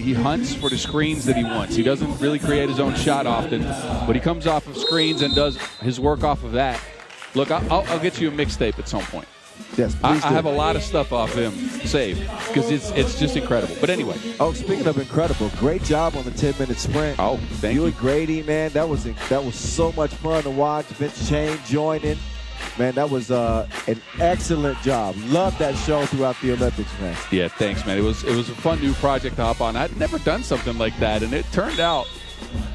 He hunts for the screens that he wants. He doesn't really create his own shot often, but he comes off of screens and does his work off of that. Look, I'll get you a mixtape at some point. Yes, please do. I have a lot of stuff off him saved because it's just incredible. But anyway. Oh, speaking of incredible, great job on the 10-minute sprint. Oh, thank you. You and Grady, man, that was so much fun to watch. Vince Chain joining. Man, that was an excellent job. Love that show throughout the Olympics, man. Yeah, thanks, man. It was a fun new project to hop on. I'd never done something like that, and it turned out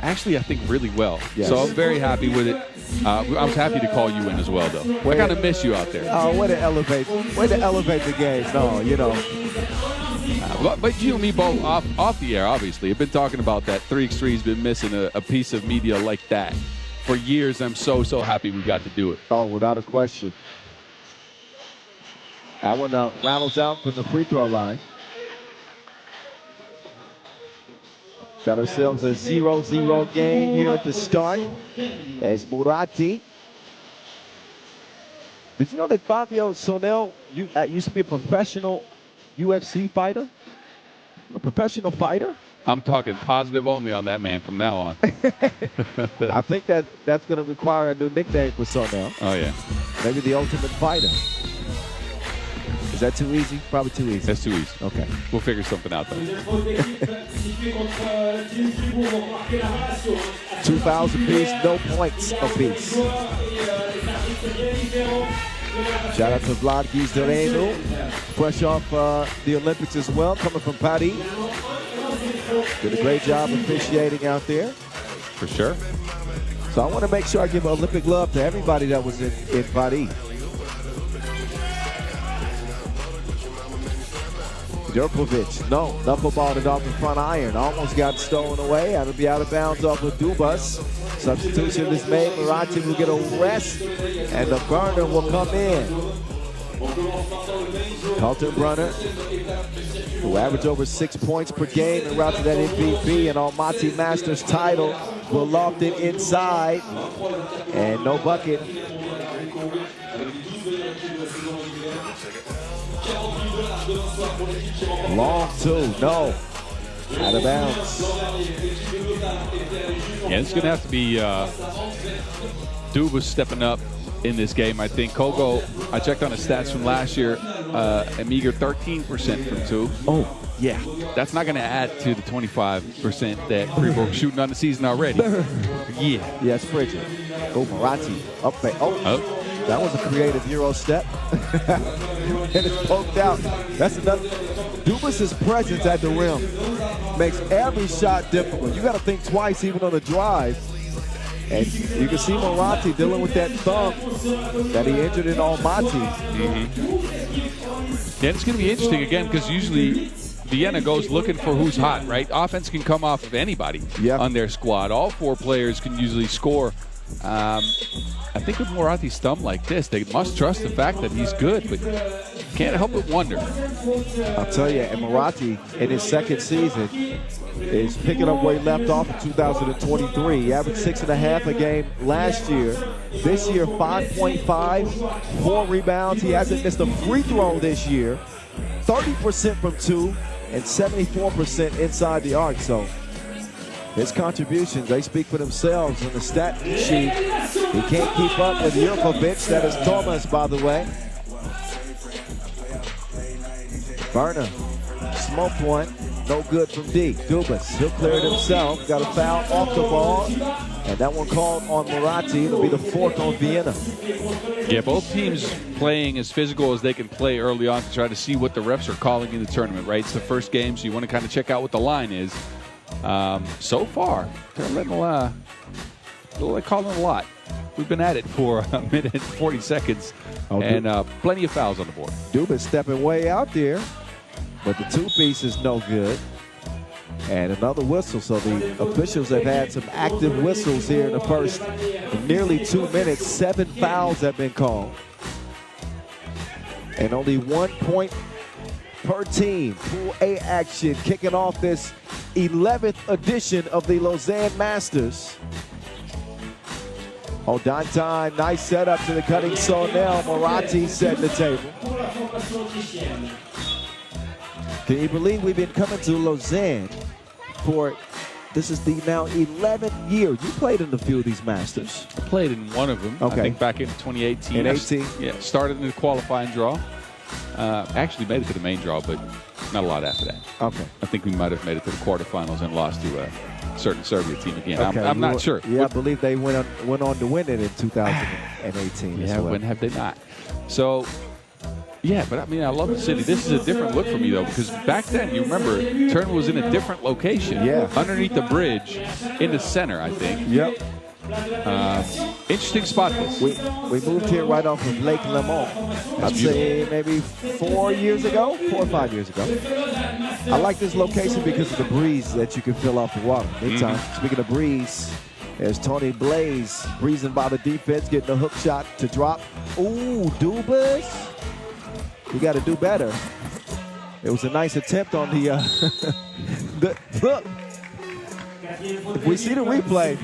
actually, I think, really well. Yes. So I'm very happy with it. I was happy to call you in as well, though. I kind of miss you out there. Oh, way to elevate the game. No, you know. But you and me both off the air, obviously. I've been talking about that. 3x3's been missing a piece of media like that for years. I'm so happy we got to do it. Oh, without a question. That one rattles out from the free throw line. Got ourselves a 0-0 game here at the start. As Moratti. Did you know that Fabio Sonel used to be a professional UFC fighter? A professional fighter? I'm talking positive only on that man from now on. I think that's going to require a new nickname for Sonel. Oh, yeah. Maybe the Ultimate Fighter. Is that too easy? Probably too easy. That's too easy. Okay. We'll figure something out, though. 2 fouls apiece, no points apiece. Shout out to Vlad Gizdarenu. Fresh off the Olympics as well, coming from Paris. Did a great job officiating out there. For sure. So I want to make sure I give Olympic love to everybody that was in Paris. Djokovic, no, knuckleballed it off the front iron. Almost got stolen away. Had to be out of bounds off of Dubas. Substitution is made. Moratti will get a rest, and the burner will come in. Carlton Brunner, who averaged over 6 points per game and route to that MVP and Almaty Masters title, will loft it inside, and no bucket. Long two, no. Out of bounds. Yeah, it's going to have to be Dubas stepping up in this game. I think Kogo, I checked on his stats from last year, a meager 13% from two. Oh, yeah. That's not going to add to the 25% that Fribourg shooting on the season already. Yeah. Yeah, it's frigid. Go Moratti. Up there. Oh. That was a creative Euro step. And it's poked out. That's another. Dubas' presence at the rim makes every shot difficult. You got to think twice even on the drive. And you can see Moratti dealing with that thumb that he injured in Almaty. Yeah, it's going to be interesting again because usually Vienna goes looking for who's hot, right? Offense can come off of anybody on their squad. All four players can usually score. I think with Moratti's thumb like this, they must trust the fact that he's good, but can't help but wonder. I'll tell you, and Moratti in his second season is picking up where he left off in 2023. He averaged 6.5 a game last year. This year, 5.5, 4 rebounds. He hasn't missed a free throw this year. 30% from two and 74% inside the arc. So his contributions, they speak for themselves on the stat sheet. He can't keep up with Jurkovic. That is Thomas, by the way. Werner smoked one. No good from D. Dubas, he'll clear it himself. Got a foul off the ball. And that one called on Moratti. It'll be the fourth on Vienna. Yeah, both teams playing as physical as they can play early on to try to see what the refs are calling in the tournament, right? It's the first game, so you want to kind of check out what the line is. So far, they're calling a lot. We've been at it for a minute and 40 seconds, and plenty of fouls on the board. Dubas stepping way out there, but the two-piece is no good. And another whistle, so the officials have had some active whistles here in the first nearly 2 minutes. 7 fouls have been called. And only 1 point per team. Pool A action kicking off this 11th edition of the Lausanne Masters. Oh, Danton, nice setup to the cutting Sonel. Moratti set the table. Can you believe we've been coming to Lausanne for, this is the now 11th year. You played in a few of these Masters. I played in one of them, okay. I think back in 2018. In 18? Yeah, started in the qualifying draw. Actually made it to the main draw, but not a lot after that. Okay. I think we might have made it to the quarterfinals and lost to a certain Serbia team again. Okay. I'm not sure. Yeah, I believe they went on to win it in 2018. Yeah, when have they not? So, yeah, but I mean, I love the city. This is a different look for me, though, because back then, you remember, the tournament was in a different location. Yeah. Underneath the bridge, in the center, I think. Yep. Interesting spot, this. We moved here right off of Lake Lemont. I'd say maybe 4 or 5 years ago. I like this location because of the breeze that you can feel off the water. Anytime. Speaking of breeze, there's Tony Blaze breezing by the defense, getting a hook shot to drop. Ooh, Dubas. You got to do better. It was a nice attempt on the, look. If we see the replay,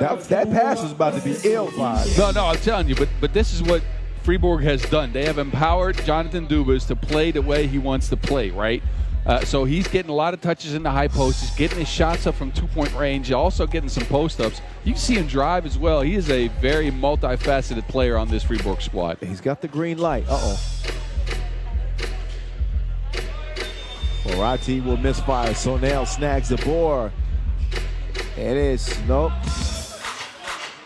that pass was about to be ill-advised. No, I'm telling you, but this is what Fribourg has done. They have empowered Jonathan Dubas to play the way he wants to play, right? So he's getting a lot of touches in the high post. He's getting his shots up from two-point range. Also getting some post-ups. You can see him drive as well. He is a very multifaceted player on this Fribourg squad. He's got the green light. Moratti will misfire. Sonel snags the board. It is, nope.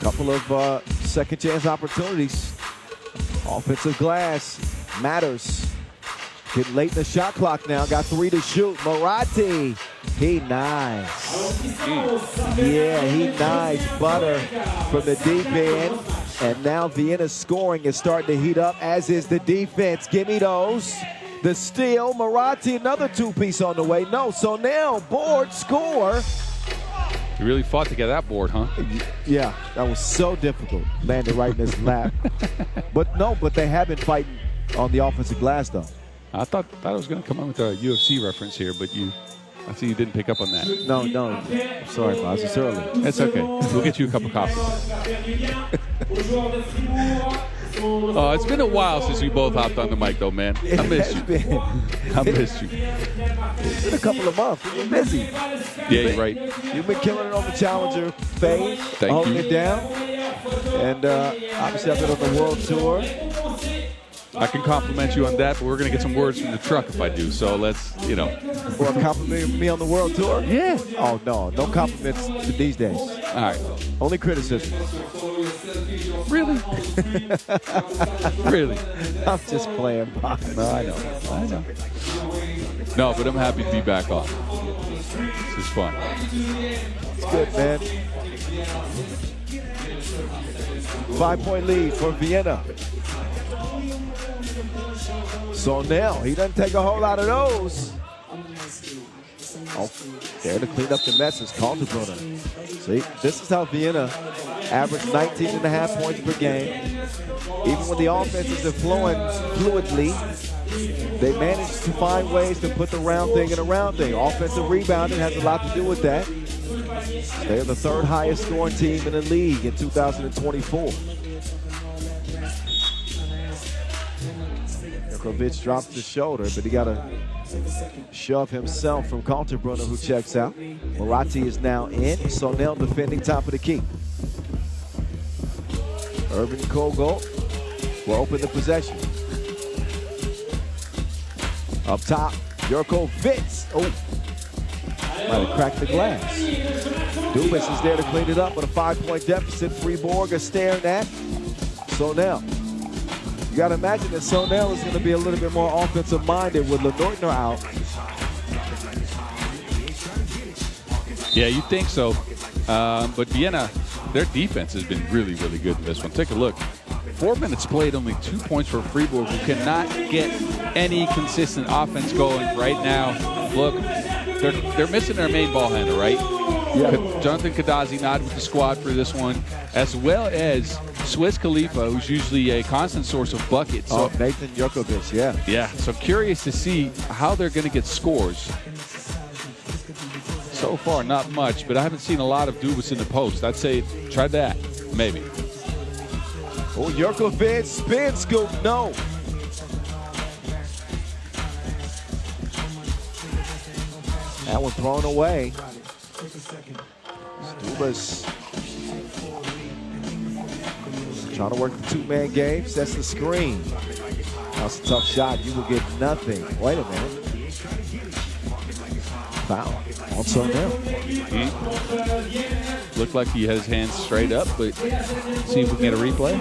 Couple of second chance opportunities. Offensive glass matters. Getting late in the shot clock now. Got 3 to shoot. Moratti, he nice. Yeah, he nice. Butter from the deep end. And now Vienna's scoring is starting to heat up, as is the defense. Give me those. The steal. Moratti, another two-piece on the way. No, so now board, score. He really fought to get that board, huh? Yeah, that was so difficult. Landed right in his lap. But they have been fighting on the offensive glass, though. I thought I was going to come up with a UFC reference here, but I see you didn't pick up on that. No. I'm sorry, Boz. It's early. It's okay. We'll get you a cup of coffee. It's been a while since we both hopped on the mic, though, man. I missed you. I missed you. It's been a couple of months. We've been busy. Yeah, you're right. You've been killing it on the Challenger phase, holding it down. And obviously I've been on the World Tour. I can compliment you on that, but we're going to get some words from the truck if I do. So let's, Or compliment me on the World Tour? Yeah. Oh, no compliments these days. All right. Only criticism. Really? Really? I'm just playing. No, I know. No, but I'm happy to be back on. This is fun. It's good, man. 5-point lead for Vienna. So now, he doesn't take a whole lot of those. Oh, there to clean up the mess is Kaltenbrunner. See, this is how Vienna averaged 19.5 points per game. Even when the offenses are flowing fluidly, they manage to find ways to put the round thing in a round thing. Offensive rebounding has a lot to do with that. They're the third highest scoring team in the league in 2024. Krovich drops the shoulder, but he got to shove himself from Kaltenbrunner, who checks out. Moratti is now in. Sonel defending top of the key. Irvin Kogel will open the possession. Up top, Jurko Fitz. Oh, might have cracked the glass. Dubas is there to clean it up with a 5-point deficit. Fribourg are staring at Sonel. You got to imagine that Sonel is going to be a little bit more offensive minded with Lenoitner out. Yeah, you think so. But Vienna, their defense has been really, really good in this one. Take a look. 4 minutes played, only 2 points for Fribourg, who cannot get any consistent offense going right now. Look, they're missing their main ball handler, right? Yeah. Jonathan Kadazi not with the squad for this one, as well as Swiss Khalifa, who's usually a constant source of buckets. So, Nathan Jurkovic, yeah. Yeah, so curious to see how they're going to get scores. So far, not much, but I haven't seen a lot of Dubas in the post. I'd say try that, maybe. Oh, Jurkovic, spin scoop, no. That one thrown away. Dubas trying to work the two-man game. Sets the screen. That's a tough shot. You will get nothing. Wait a minute. Foul. Also now. Looked like he had his hands straight up, but see if we can get a replay.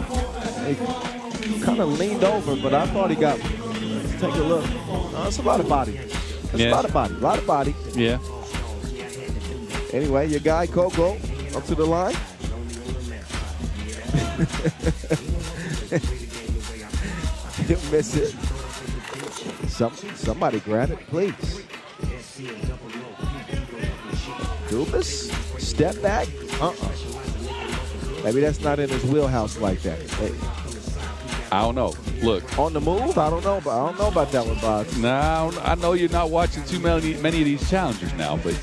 He kind of leaned over, but I thought he got. Take a look. That's a lot of body. That's a lot of body. A lot of body. Yeah. Anyway, your guy Coco up to the line. He'll miss it. Somebody grab it, please. Dubas, step back. Maybe that's not in his wheelhouse like that. Hey. I don't know. Look. On the move? I don't know about that one, Bob. No, I know you're not watching too many of these challengers now, but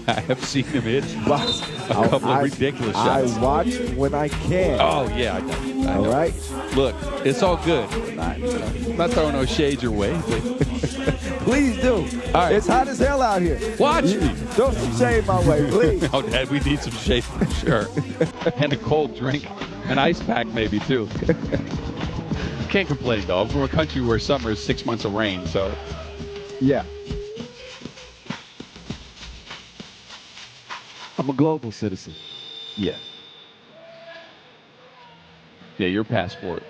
I have seen him hit a couple of ridiculous shots. I watch when I can. Oh, yeah, I know. All right. Look, it's all good. I'm not throwing no shade your way. But please do. All right. It's hot as hell out here. Watch me. Throw some shade my way, please. Oh, Dad, we need some shade for sure. And a cold drink. An ice pack maybe, too. Can't complain, though. I'm from a country where summer is 6 months of rain, so. Yeah. I'm a global citizen. Yeah. Yeah, your passport.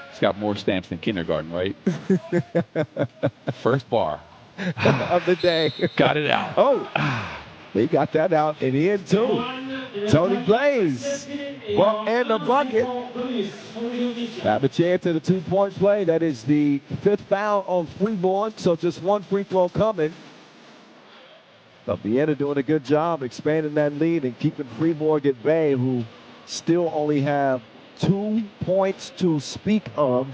It's got more stamps than kindergarten, right? First bar. Of the day. Got it out. Oh, they got that out and in, too. Tony Blaze. And the bucket. Have a chance at a two-point play. That is the 5th foul on Fribourg, so just one free throw coming. But Vienna doing a good job expanding that lead and keeping Fribourg at bay, who still only have 2 points to speak of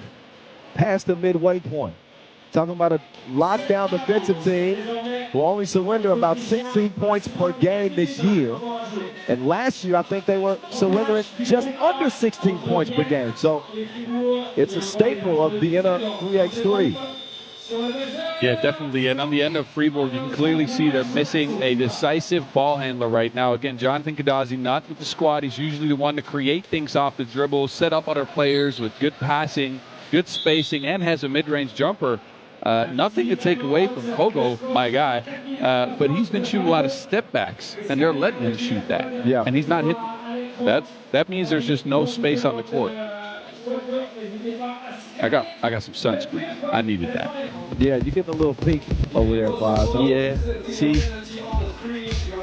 past the midway point. Talking about a lockdown defensive team who only surrender about 16 points per game this year. And last year, I think they were surrendering just under 16 points per game. So it's a staple of Vienna 3x3. Yeah, definitely. And on the end of Fribourg, you can clearly see they're missing a decisive ball handler right now. Again, Jonathan Kadazi not with the squad. He's usually the one to create things off the dribble, set up other players with good passing, good spacing, and has a mid-range jumper. Nothing to take away from Kogo, my guy, but he's been shooting a lot of step backs, and they're letting him shoot that. Yeah. And he's not hitting. That means there's just no space on the court. I got some sunscreen. I needed that. Yeah, you getting a little pink over there, Bob. Huh? Yeah. See,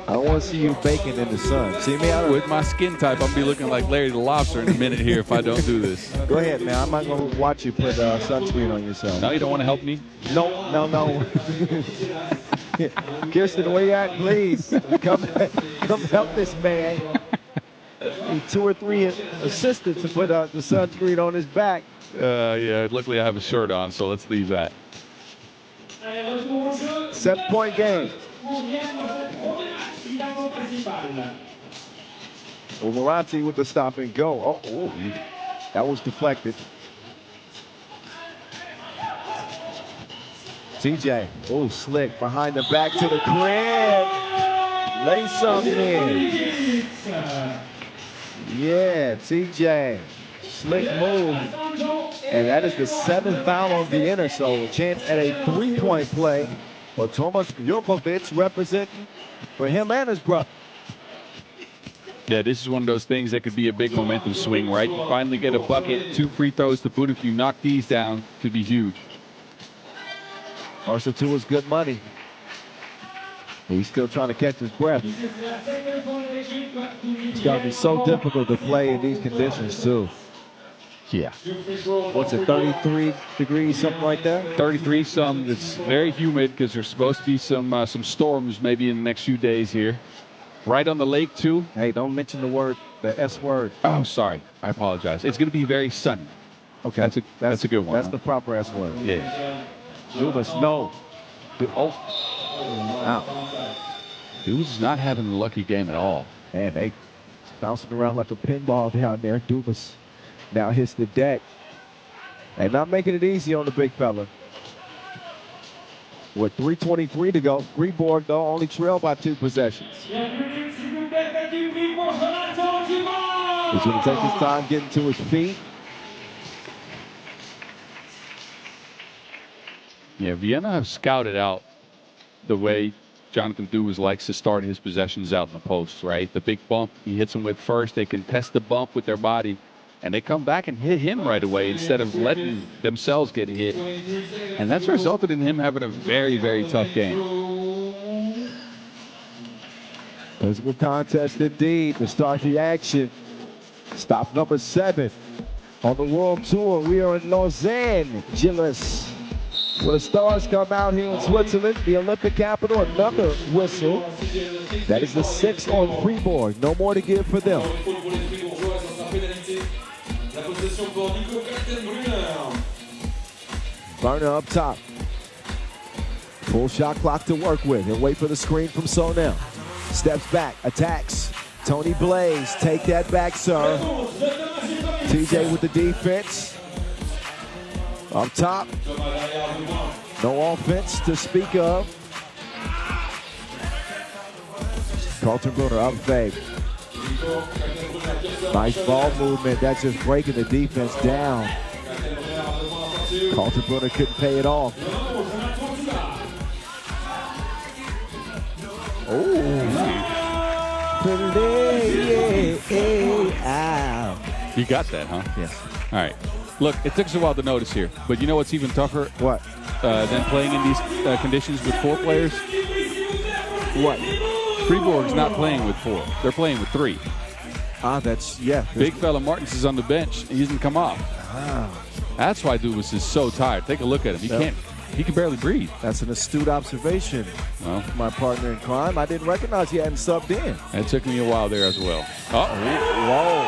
I don't want to see you baking in the sun. See me out with my skin type, I'll be looking like Larry the Lobster in a minute here if I don't do this. Go ahead, man. I'm not going to watch you put sunscreen on yourself. No, you don't want to help me? No. Kirsten, where you at? Please come help this man. Need 2 or 3 assistants to put the sunscreen on his back. Yeah, luckily I have a shirt on, so let's leave that. 7-point game. Ovarati with the stop and go. Oh, that was deflected. TJ, slick behind the back to the crib. Lay something in. Yeah, TJ, slick move. And that is the 7th foul on Vienna, so a chance at a 3-point play for Tomas Jurkovic representing for him and his brother. Yeah, this is one of those things that could be a big momentum swing, right? You finally get a bucket, 2 free throws to boot. If you knock these down, could be huge. Arsa 2 is good money. He's still trying to catch his breath. It's got to be so difficult to play in these conditions, too. Yeah. What's it, 33 degrees, something like that? 33 some. It's very humid because there's supposed to be some storms maybe in the next few days here. Right on the lake, too. Hey, don't mention the S word. Oh, sorry. I apologize. It's going to be very sunny. Okay. That's a good one. That's the proper S word. Yeah. Dubas, no. Out. Dubas is not having a lucky game at all. Man, they bouncing around like a pinball down there. Dubas now hits the deck. They're not making it easy on the big fella. With 3:23 to go, Fribourg, though, only trail by 2 possessions. He's going to take his time getting to his feet. Yeah, Vienna have scouted out the way Jonathan Dubas likes to start his possessions out in the post, right? The big bump he hits them with first. They contest the bump with their body, and they come back and hit him right away instead of letting themselves get hit. And that's resulted in him having a very, very tough game. Physical contest indeed to start the action. Stop number 7 on the World Tour. We are in Lausanne, Gilles. Where the stars come out here in Switzerland, the Olympic capital. Another whistle. That is the 6th on Fribourg. No more to give for them. Burner up top. Full shot clock to work with. And wait for the screen from Sonel. Steps back, attacks. Tony Blaze, take that back, sir. TJ with the defense. Up top. No offense to speak of. Carlton Brunner up fake. Nice ball movement. That's just breaking the defense down. Carlton Brunner couldn't pay it off. You got that, huh? Yes. All right. Look, it took us a while to notice here, but you know what's even tougher? What? Than playing in these conditions with 4 players? What? Fribourg's not playing with 4. They're playing with 3. Yeah. Big fella Martins is on the bench. He doesn't come off. That's why Dubas is so tired. Take a look at him. He can barely breathe. That's an astute observation. Well, my partner in crime. I didn't recognize he hadn't subbed in. It took me a while there as well. Whoa.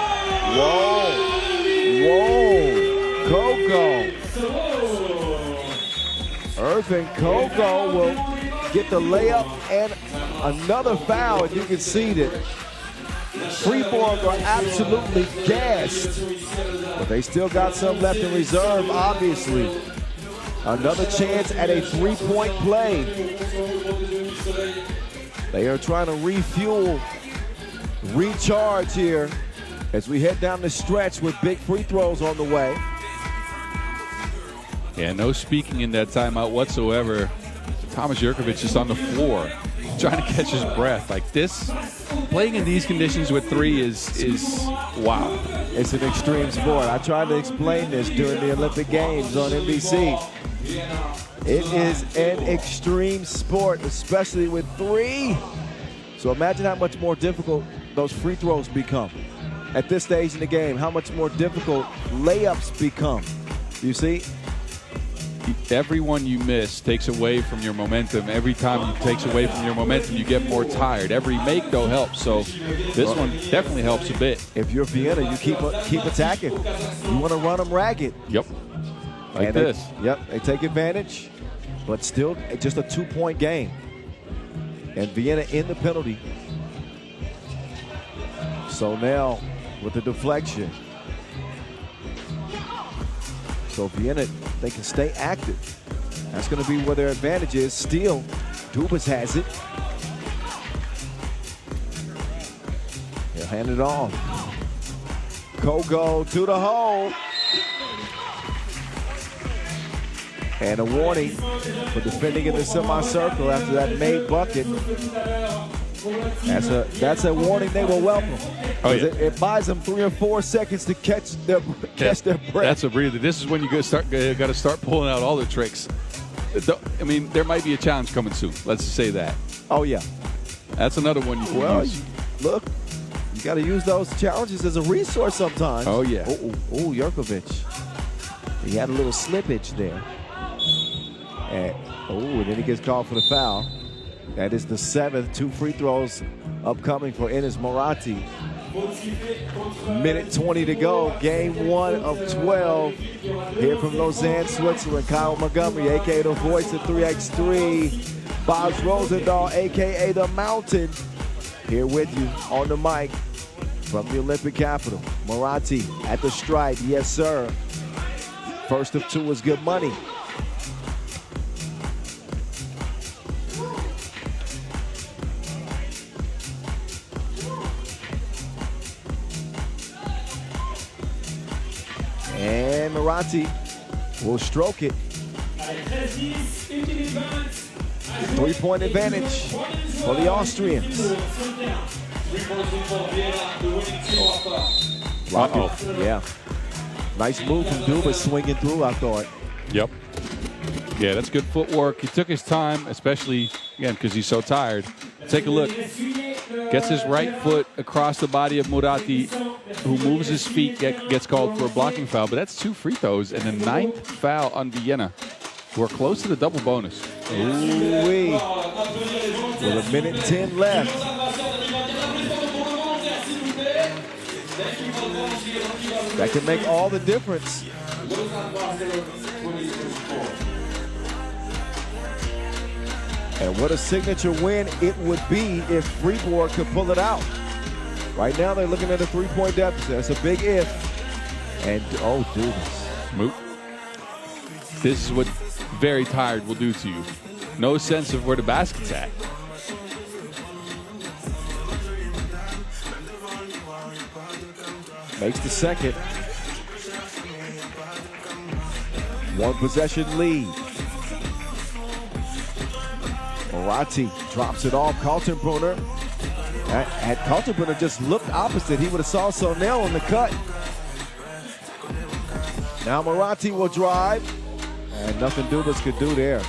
Kogo. Irvin Kogo will get the layup and another foul, and you can see that Fribourg are absolutely gassed. But they still got some left in reserve, obviously. Another chance at a 3-point play. They are trying to refuel, recharge here as we head down the stretch with big free throws on the way. Yeah, no speaking in that timeout whatsoever. Thomas Jurkovic is on the floor trying to catch his breath. Like this, playing in these conditions with 3 is wow. It's an extreme sport. I tried to explain this during the Olympic Games on NBC. It is an extreme sport, especially with 3. So imagine how much more difficult those free throws become. At this stage in the game, how much more difficult layups become. You see? Every one you miss takes away from your momentum. Every time it takes away from your momentum, you get more tired. Every make, though, helps. So this one definitely helps a bit. If you're Vienna, you keep attacking. You want to run them ragged. Yep. Like this. They take advantage, but still just a 2-point game. And Vienna in the penalty. So now with the deflection. So Vienna, they can stay active. That's going to be where their advantage is. Still, Dubas has it. He'll hand it off. Kogo to the hole. And a warning for defending in the semicircle after that made bucket. That's a warning they will welcome. Oh, yeah. It buys them 3 or 4 seconds to catch their breath. That's a breather. This is when you got to start pulling out all the tricks. I mean, there might be a challenge coming soon. Let's just say that. Oh yeah, that's another one you can use. Look, you got to use those challenges as a resource sometimes. Oh yeah. Oh, Jurkovic. He had a little slippage there. And then he gets called for the foul. That is the 7th. 2 free throws upcoming for Enes Moratti. Minute 20 to go. Game 1 of 12. Here from Lausanne, Switzerland. Kyle Montgomery, a.k.a. the voice of 3x3. Boz Rosendahl, a.k.a. the Mountain. Here with you on the mic from the Olympic capital. Moratti at the stripe. Yes, sir. First of 2 is good money. Maratti will stroke it. 3-point advantage for the Austrians. Yeah. Nice move from Dubas swinging through, I thought. Yep. Yeah, that's good footwork. He took his time, especially, again, because he's so tired. Take a look. Gets his right foot across the body of Maratti, who moves his feet, gets called for a blocking foul. But that's 2 free throws and a 9th foul on Vienna, who are close to the double bonus. Ooh-wee. With a minute 10 left. That can make all the difference. And what a signature win it would be if Fribourg could pull it out. Right now they're looking at a 3-point deficit. That's a big if. And, oh, Dubas. Moot. This is what very tired will do to you. No sense of where the basket's at. Makes the second. 1 possession lead. Maratti drops it off. Kaltenbrunner. Had Kaltenbrunner just looked opposite, he would have saw Sonell in the cut. Now Maratti will drive. And nothing Dubas could do there.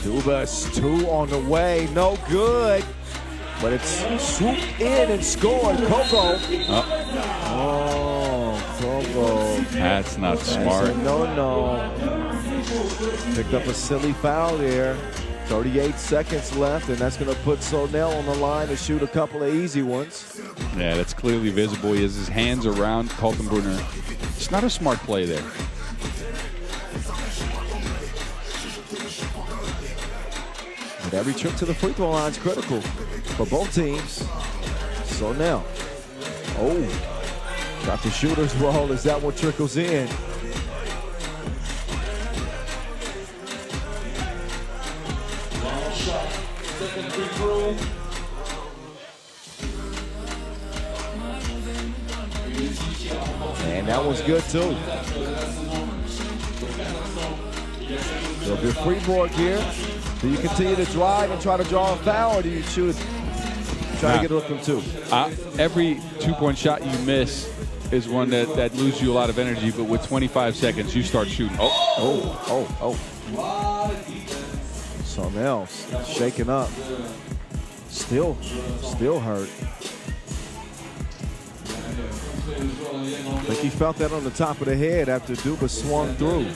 Dubas, 2 on the way, no good. But it's swooped in and scored. Kogo. Oh, Kogo. That's not smart. No. Picked up a silly foul there. 38 seconds left, and that's going to put Sonell on the line to shoot a couple of easy ones. Yeah, that's clearly visible. He has his hands around Kaltenbrunner. It's not a smart play there. And every trip to the free throw line is critical for both teams. Sonell. Oh, got the shooter's roll. Is that what trickles in? And that one's good too. So if you're Fribourg here, do you continue to drive and try to draw a foul, or do you choose try to get it from 2? Every 2-point shot you miss is one that loses you a lot of energy, but with 25 seconds, you start shooting. Oh. Sonell shaking up. Still hurt. I think he felt that on the top of the head after Dubas swung through.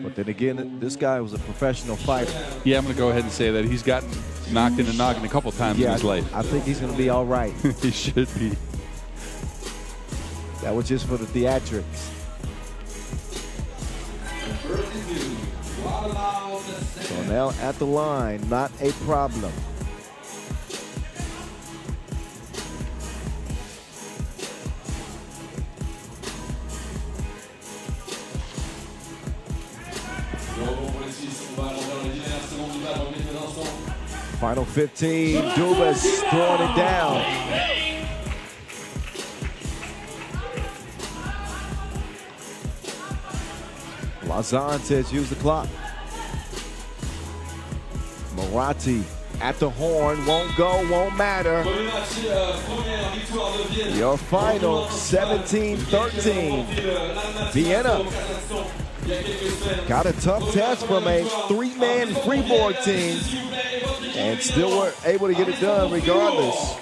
But then again, this guy was a professional fighter. Yeah, I'm going to go ahead and say that he's gotten knocked in the noggin a couple times in his life. I think he's going to be all right. He should be. That was just for the theatrics. Sonell at the line, not a problem. Final 15, Dubas throwing it down. Lausanne says use the clock. Maratti at the horn, won't go, won't matter. Your final 17-13. Vienna got a tough test from a 3-man Fribourg team and still were able to get it done regardless.